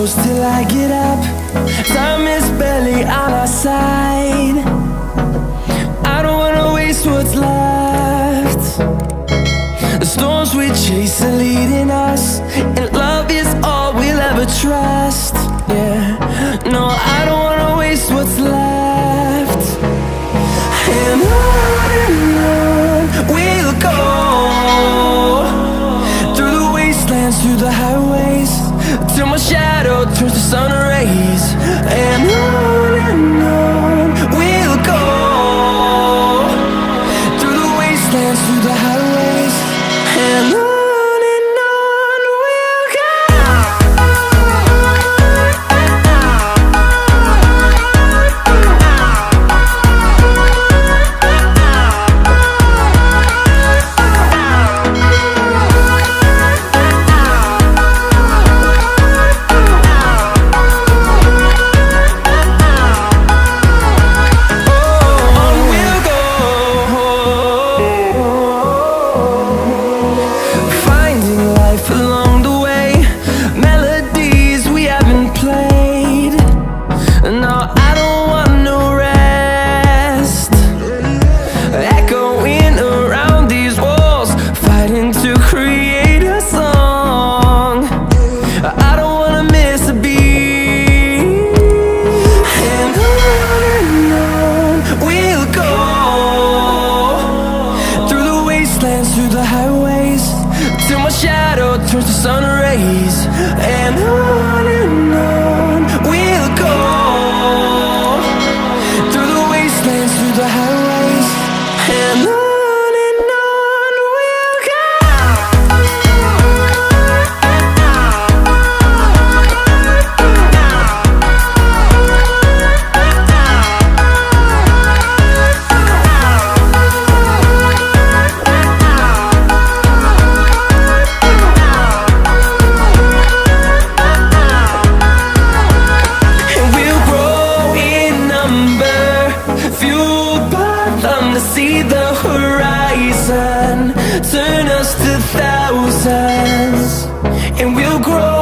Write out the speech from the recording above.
close till I get up. Time is barely on our side. I don't wanna waste what's left. The storms we chase are leading us, and love is all we'll ever trust. Yeah, no, I don't wanna waste what's left. And on we'll go, through the wastelands, through the highways, till my shadow turns to sun rays. And on we'll go, through the wastelands, through the highways, and on we'll go. Through the highways, till my shadow turns to sun rays. And on we'll go, through the wastelands, through the highways, and on we'll go. See the horizon turn us to thousands, and we'll grow